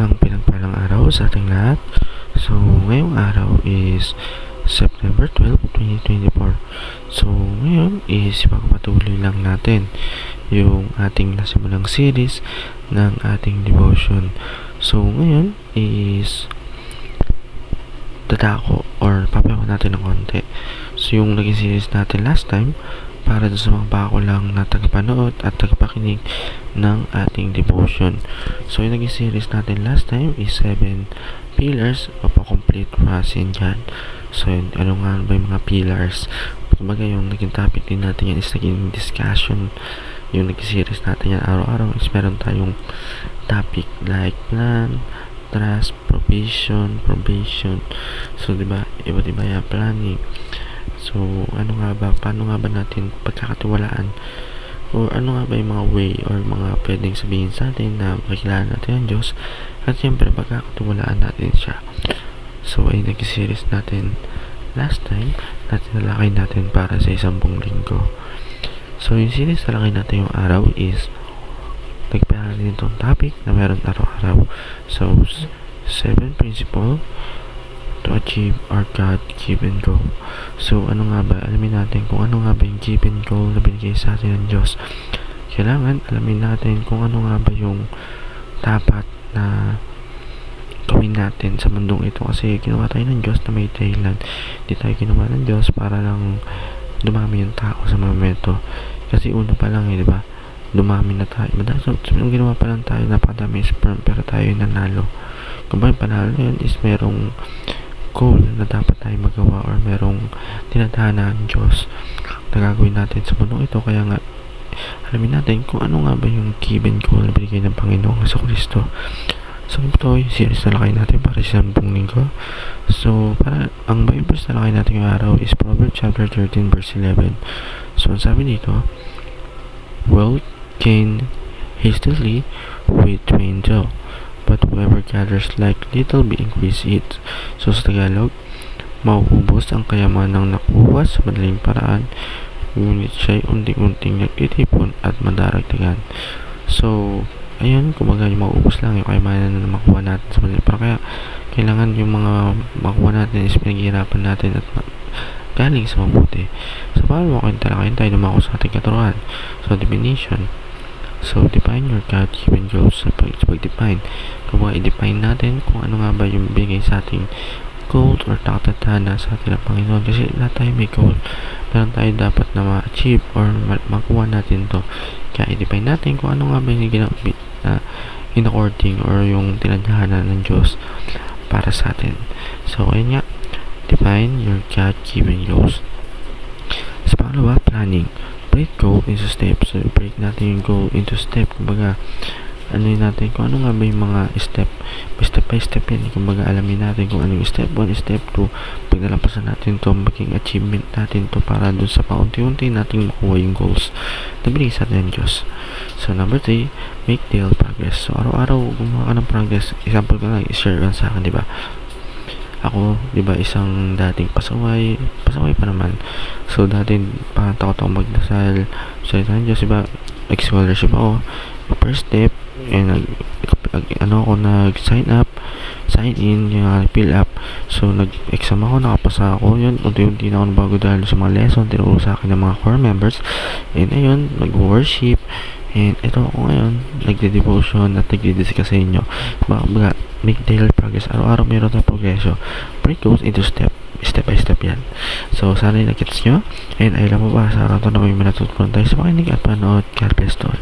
Isang pinagpalang araw sa ating lahat. So, ngayong araw is September 12, 2024. So, ngayon is ipagpatuloy lang natin yung ating nasimulang series ng ating devotion. So, ngayon is dadako or papayaw natin ng konti. So, yung naging series natin last time para sa mga bako lang na tagapanood at tagapakinig ng ating devotion. So, yung naging series natin last time is 7 pillars of a complete trust in God. So, ano nga ba yung mga pillars? Kumbaga, yung naging topic din natin yan is naging discussion. Yung naging series natin yan araw-araw is meron tayong topic like plan, trust, provision, probation. So, diba, iba't iba yung planning. So, ano nga ba, paano nga ba natin pagkakatiwalaan or ano nga ba yung mga way or mga pwedeng sabihin sa atin na makikilala natin ang Diyos at siyempre pagkakatiwalaan natin siya. So, ay nag-series natin last time na tinalakay natin para sa 10 linggo. So, yung series talakay natin yung araw is nagpahali din itong topic na meron araw-araw. So, 7 principle to achieve our God-given goal. So, ano nga ba? Alamin natin kung ano nga ba yung given goal na binigay sa atin ng Diyos. Kailangan alamin natin kung ano nga ba yung dapat na gawin natin sa mundong ito. Kasi ginawa tayo ng Diyos na may dahilan. Hindi tayo ginawa ng Diyos para lang dumami yung tao sa momento. Kasi una pa lang di ba? Dumami na tayo. Madalas yung ginawa pa lang tayo, napakadami sperm pero tayo yung nanalo. Kung ba yung panalo yun is merong goal na dapat tayo magawa or merong tinadhana ng Diyos na gagawin natin sa mundong ito. Kaya nga alamin natin kung ano nga ba yung given goal na binigay ng Panginoong Jesucristo. So ito yung series na lakay natin para sa 10 linggo. So para ang Bible verse na lakay natin yung araw is Proverbs chapter 13 verse 11. So sabi dito, wealth gained hastily with twain but whoever gathers like little be increase it. So sa Tagalog, mauubos ang kayamanang nakuha sa madaling paraan, ngunit siya'y unting-unting nagtitipon at madaragdagan. So, ayun, kumbaga yung mauubos lang yung kayamanan na makuha natin sa madaling paraan. Kaya, kailangan yung mga makuha natin is pinaghihirapan natin at galing sa mabuti. So, paano talakayin tayo lumako sa ating katuruan? So, definition. So, define your God-given goals. Sa pag-define, kung i-define natin kung ano nga ba yung bigay sa ating goal or takatadhana sa ating Panginoon. Kasi lahat tayo may goal. Meron tayo dapat na ma-achieve or makuha natin to. Kaya i-define natin kung ano nga ba yung in-according or yung tinadhana ng Diyos para sa atin. So, ayun nga. Define your God-given goals. Sa pangalawa, planning. Break goal into steps. So, break natin yung goal into step. Kumbaga, ano yun natin, kung ano nga ba yung mga step by step yan. Kumbaga, alamin natin kung ano yung step 1, step 2. Pag nalampasan natin to, maging achievement natin to para dun sa paunti-unti natin makuha yung goals na binigay sa atin ng Diyos. So, number 3, make daily progress. So, araw-araw gumawa ka ng progress. Example ka lang, i-share ka sa akin, diba? Ako, diba, isang dating pasaway pa naman. So, dati takot ako magdasal sa ng Diyos, diba, scholarship ako. First step, nag-sign in, yung fill up. So, nag-exam ako, nakapasa ako. Yun, unti-unti na ako nabago dahil sa mga lesson, tinuro sa akin ng mga core members. And ayun, nag-worship. And ito ako ngayon, nagde-devotion at nagde-discuss sa inyo. Baka make daily progress. Araw-araw mayroon tayong progresyo. Break goals into step by step yan. So, sana yung nakits nyo. And ay lang mo ba, sa araw ito na may manatutunan tayo sa pakinig at panood. God bless all.